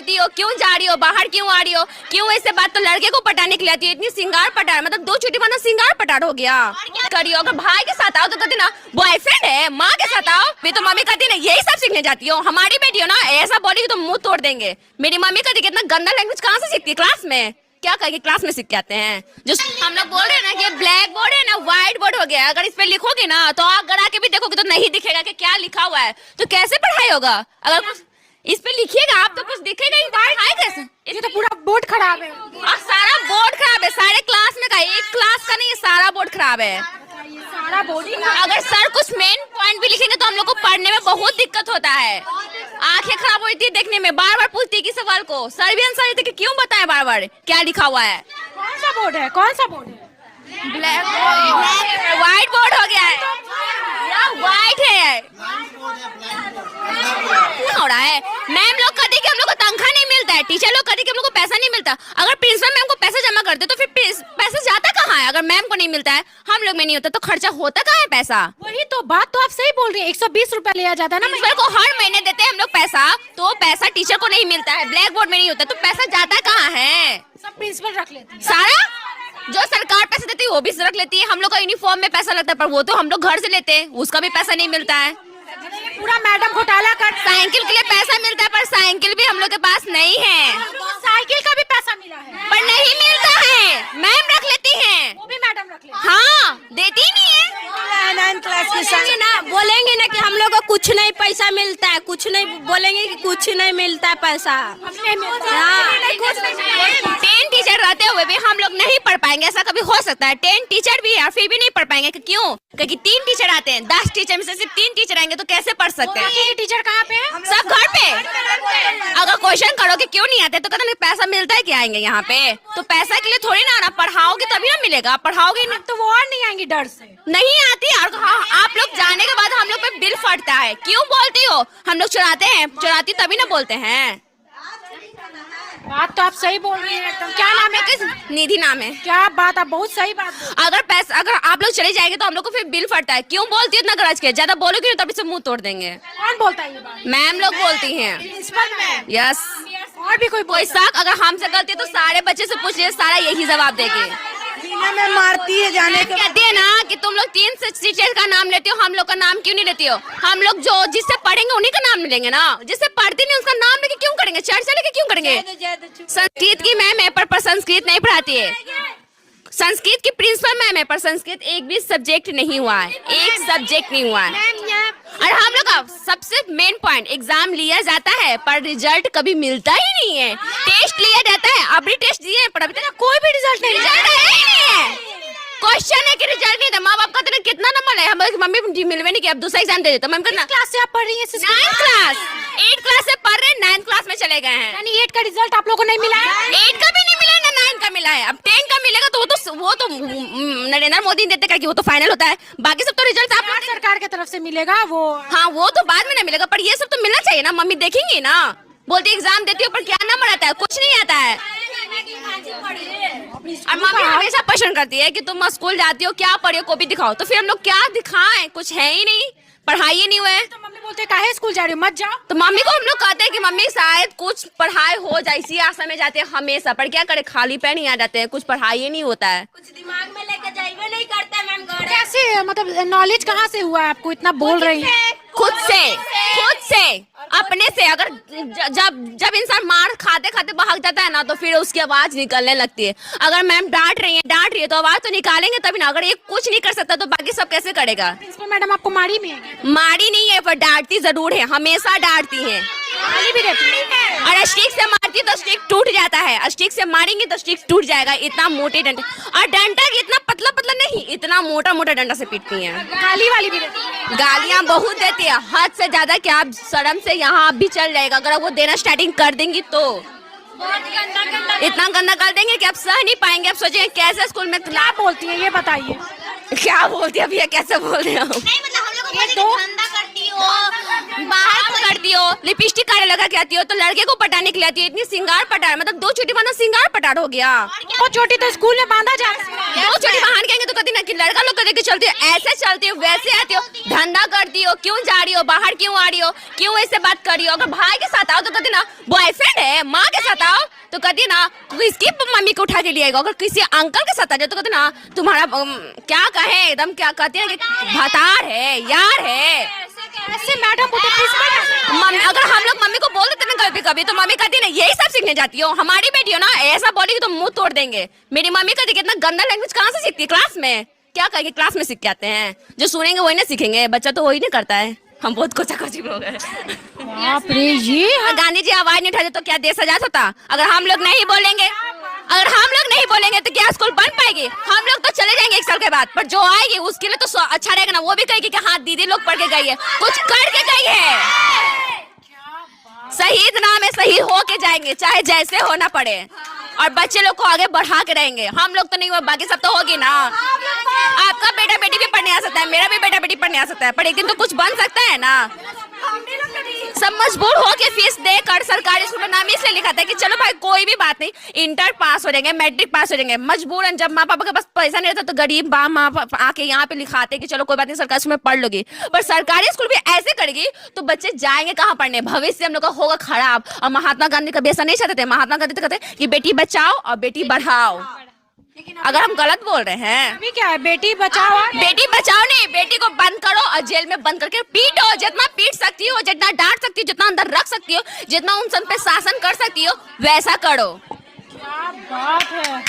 दी हो, क्यों जा रही हो, बाहर क्यों आ रही हो, क्यों ऐसे बात तो लड़के को पटाने के लिए आती है, इतनी सिंगार पटार, मतलब 2 छुट्टी मानो सिंगार पटार हो गया। करियो, अगर भाई के साथ आओ तो कहती ना बॉयफ्रेंड है, माँ के साथ आओ फिर तो मम्मी कहती ना यही सब सीखने जाती हो। हमारी बेटी हो ना ऐसा बोलेगी तो मुंह तोड़ देंगे। मेरी मम्मी कहती कितना गंदा लैंग्वेज कहाँ से सीखती है, क्लास में क्या करेंगे, क्लास में सीख के आते हैं। जो हम लोग बोल रहे हैं ना कि ब्लैक बोर्ड है ना व्हाइट बोर्ड हो गया, अगर इस पे लिखोगे ना तो आग गड़ा के भी देखोगे तो नहीं दिखेगा कि क्या लिखा हुआ है, तो कैसे पढ़ाई होगा। अगर कुछ इस पे लिखिएगा आप तो कुछ दिखेगा ही, पढ़ाई कैसे। ये तो पूरा बोर्ड खराब है और सारा बोर्ड खराब है, सारे क्लास में का एक क्लास का नहीं, सारा बोर्ड खराब है, सारा बोर्ड। अगर सर कुछ मेन पॉइंट भी लिखेंगे तो हम लोग को पढ़ने में बहुत दिक्कत होता है, आंखें खराब होती है देखने में, बार बार पूछती है कि सवाल को सर भी आंसर देते कि क्यों बताएं बार बार क्या लिखा हुआ है। कौन सा बोर्ड है, कौन सा बोर्ड है? ब्लैक व्हाइट बोर्ड हो गया है या व्हाइट है, क्या हो रहा है। मैम लोग कहते कि हम लोग को तनख्वाह नहीं मिलता है, टीचर लोग कहते कि हम लोग को पैसा नहीं मिलता। अगर प्रिंसिपल मैम को पैसा जमा करते तो फिर पैसा जाता कहाँ है। अगर मैम को नहीं मिलता है, हम लोग में नहीं होता तो खर्चा होता कहाँ है पैसा। वही तो बात तो आप सही बोल रही है, 120 रुपया लिया जाता है ना। प्रिंसिपल को हर महीने देते हैं हम लोग पैसा, तो पैसा टीचर को नहीं मिलता है, ब्लैक बोर्ड में नहीं होता, तो पैसा जाता कहाँ है। सब प्रिंसिपल रख लेते हैं सारा जो सरकार पैसा देती है वो भी रख लेती है। हम लोग का यूनिफॉर्म में पैसा लगता है पर वो तो हम लोग घर से लेते हैं, उसका भी पैसा नहीं मिलता है। पूरा मैडम घोटाला कर। साइकिल के लिए पैसा मिलता है पर साइकिल भी हम लोग के पास नहीं है, साइकिल का भी पैसा मिला है पर नहीं मिलता है, मैम रख लेती हैं, वो भी मैडम रख लेती हाँ देती ही नहीं है। 9 क्लास के साथ ना बोलेंगे ना कि हम लोग को कुछ नहीं पैसा मिलता है, कुछ नहीं बोलेंगे कि कुछ नहीं मिलता है पैसा। हाँ 10 टीचर रहते हुए भी हम लोग नहीं पढ़ पाएंगे, ऐसा कभी हो सकता है। 10 टीचर भी है और फिर भी नहीं पढ़ पाएंगे, क्यों, क्योंकि 3 टीचर आते हैं, 10 टीचर में से सिर्फ 3 टीचर आएंगे तो कैसे पढ़ सकते हैं। टीचर कहाँ पे है? सब घर पे। अगर क्वेश्चन करो कि क्यों नहीं आते तो कहते पैसा मिलता है क्या आएंगे यहाँ पे, तो पैसा के लिए थोड़ी ना आना, पढ़ाओगे तभी ना मिलेगा, पढ़ाओगे नहीं तो वो और नहीं आएंगी डर से। नहीं आती। और हाँ, आप लोग जाने के बाद हम लोग पे बिल फटता है, क्यों बोलती हो, हम लोग चुराते हैं, चुराती तभी ना बोलते हैं। बात तो आप सही बोल रही हैं एकदम। क्या नाम है? किस निधि नाम है। क्या बात, आप बहुत सही बात। अगर आप लोग चले जाएंगे तो हम लोग को फिर बिल फटता है, क्यों बोलती है इतना गरज के, ज्यादा बोलोगे ना तभी से मुंह तोड़ देंगे। कौन बोलता है ये बात? मैम लोग बोलती हैं। Principal ma'am? यस। और भी कोई शक अगर हमसे गलती है तो सारे बच्चे से पूछ लिए, सारा यही जवाब देंगे। में मारती है जाने के। कहती है ना कि तुम लोग 3 टीचर का नाम लेते हो, हम लोग का नाम क्यों नहीं लेती हो। हम लोग जो जिससे पढ़ेंगे उन्हीं का नाम लेंगे ना, जिससे पढ़ते नहीं उसका नाम लेके क्यों करेंगे, चर्चा लेके क्यों करेंगे। संस्कृत की मैम है पर संस्कृत नहीं पढ़ाती है, संस्कृत की प्रिंसिपल मैम है पर संस्कृत एक भी सब्जेक्ट नहीं हुआ है, एक सब्जेक्ट नहीं हुआ है। और हम लोग का सबसे मेन पॉइंट, एग्जाम लिया जाता है पर रिजल्ट कभी मिलता ही नहीं है। टेस्ट लिया जाता है, अभी टेस्ट दिए पर अभी तक कोई भी रिजल्ट नहीं है। क्वेश्चन है कि रिजल्ट नहीं था, माँ बाप का कितना नंबर है, हमारी मम्मी मिलवे नहीं कि अब दूसरा एग्जाम दे देते। मैम कितना क्लास से आप पढ़ रही हैं? 9th क्लास, 8 क्लास से पढ़ रहे, 9th क्लास में चले गए हैं। यानी 8 का रिजल्ट आप लोगों को नहीं मिला है? 8 का भी नहीं मिला ना 9 का मिला है। अब 10 का मिलेगा तो वो तो नरेंद्र मोदी देते का कि वो तो फाइनल होता है, बाकी सब तो रिजल्ट आप सरकार की तरफ से मिलेगा वो। हाँ वो तो बाद में ना मिलेगा, पर ये सब तो मिलना चाहिए ना। मम्मी देखेंगी ना, बोलती एग्जाम देती हो पर क्या नंबर आता है, कुछ नहीं आता है। और मम्मी हमेशा पसंद करती है कि तुम स्कूल जाती हो क्या पढ़ी हो, कॉपी दिखाओ, तो फिर हम लोग क्या दिखाएं, कुछ है ही नहीं, पढ़ाई ही नहीं हुए। तो मम्मी बोलते हैं काहे स्कूल जा रही हो, मत जाओ। तो मम्मी को हम लोग कहते हैं कि मम्मी शायद कुछ पढ़ाई हो जाए, इसी आशा में जाते हैं हमेशा, पर क्या करे खाली पैर नहीं आ जाते हैं, कुछ पढ़ाई ही नहीं होता है, कुछ दिमाग में लेकर जाइए नहीं करता मैम। कैसे मतलब नॉलेज कहाँ से हुआ है आपको, इतना बोल रही है? खुद से अपने से। अगर जब इंसान मार खाते खाते भाग जाता है ना तो फिर उसकी आवाज निकलने लगती है। अगर मैम डांट रही है तो आवाज तो निकालेंगे तभी ना। अगर ये कुछ नहीं कर सकता तो बाकी सब कैसे करेगा। प्रिंसिपल मैडम आपको मारी भी है? मारी नहीं है पर डांटती जरूर है, हमेशा डांटती है, गाली भी देती है। और स्टिक से मारती तो स्टिक टूट जाता है, स्टिक से मारेंगे तो स्टिक टूट जाएगा। इतना मोटे डंडा, और डंडा इतना पतला पतला नहीं, इतना मोटा मोटा डंडा से पीटती है। गाली वाली भी देती है? गालियां बहुत देती है, हद से ज्यादा कि आप शर्म से यहाँ भी चल जाएगा। अगर वो देना स्टार्टिंग कर देंगी तो इतना गंदा कर देंगे कि आप सह नहीं पाएंगे। आप सोचेंगे कैसे स्कूल में क्या बोलती है ये बताइए। क्या बोलती है भैया, कैसे बोल रहे हो। बाहर करती हो, लिपस्टिक काले लगा के आती हो, तो लड़के को पटाने के लिए आती है, इतनी सिंगार पटार, मतलब 2 छुट्टी मानो सिंगार पटार हो गया। वो छोटी तो स्कूल में बांधा जा रहा है। दो छोटी बहन कहेंगे तो कहती ना कि लड़का लोग को देख के चलती हो, ऐसे चलती हो, वैसे आती हो, धंधा करती हो, क्यों जा रही हो बाहर, क्यों आ रही हो, क्यों ऐसे बात कर रही हो। अगर भाई के साथ आओ तो कहती ना बॉयफ्रेंड है, माँ के साथ आओ तो कहती ना किसकी मम्मी को उठा के ले आएगा। अगर किसी अंकल के साथ आ जाए तो कहती ना तुम्हारा क्या कहे, एकदम क्या कहती है कि भतार है, यार है। ऐसे मैडम वो तो मम्मी, अगर हम लोग मम्मी को बोल देते ना कभी कभी तो मम्मी कहती ना यही सब सीखने जाती हो। हमारी बेटी हो ना ऐसा बोलेगी तो मुंह तोड़ देंगे। मेरी मम्मी कहती कितना गंदा लैंग्वेज कहाँ से सीखती है, क्लास में क्या कहेगी, क्लास में सीख के आते हैं। जो सुनेंगे वही ना सीखेंगे, बच्चा तो वही नहीं करता है। हम बहुत कोचा कोची लोग हैं। बाप रे ये गांधी जी आवाज नहीं उठाते तो क्या देश आजाद होता। अगर हम लोग नहीं बोलेंगे, अगर हम लोग नहीं बोलेंगे तो क्या स्कूल बन पाएगी। हम लोग तो चले जाएंगे 1 साल के बाद, पर जो आएगी उसके लिए तो अच्छा रहेगा ना। वो भी कहेगी कि हाँ दीदी लोग पढ़ के गई है, कुछ करके गई है। शहीद नाम है, शहीद हो के जाएंगे चाहे जैसे होना पड़े, और बच्चे लोग को आगे बढ़ा के रहेंगे। हम लोग तो नहीं हुआ, बाकी सब तो होगी ना। आपका बेटा बेटी भी पढ़ने आ सकता है, मेरा भी बेटा बेटी पढ़ने आ सकता है, पर एक दिन तो कुछ बन सकता है ना। सब मजबूर हो के फीस देकर सरकारी स्कूल में नाम इसलिए लिखा था कि चलो भाई कोई भी बात नहीं, इंटर पास हो जाएंगे, मैट्रिक पास हो जाएंगे। मजबूरन जब माँ पापा के पास पैसा नहीं रहता तो गरीब माँ पापा आके यहाँ पे लिखाते कि चलो कोई बात नहीं सरकारी स्कूल में पढ़ लोगी। पर सरकारी स्कूल भी ऐसे करेगी तो बच्चे जाएंगे कहाँ पढ़ने, भविष्य हम लोग का होगा खराब। और महात्मा गांधी कभी ऐसा नहीं चाहते थे। महात्मा गांधी तो कहते कि बेटी बचाओ और बेटी बढ़ाओ। अगर हम गलत बोल रहे हैं, अभी क्या है, बेटी बचाओ बेटी बचाओ नहीं, बेटी को बंद करो और जेल में बंद करके पीटो। जितना पीट सकती हो, जितना डांट सकती हो, जितना अंदर रख सकती हो, जितना उन सब पे शासन कर सकती हो वैसा करो। क्या बात है।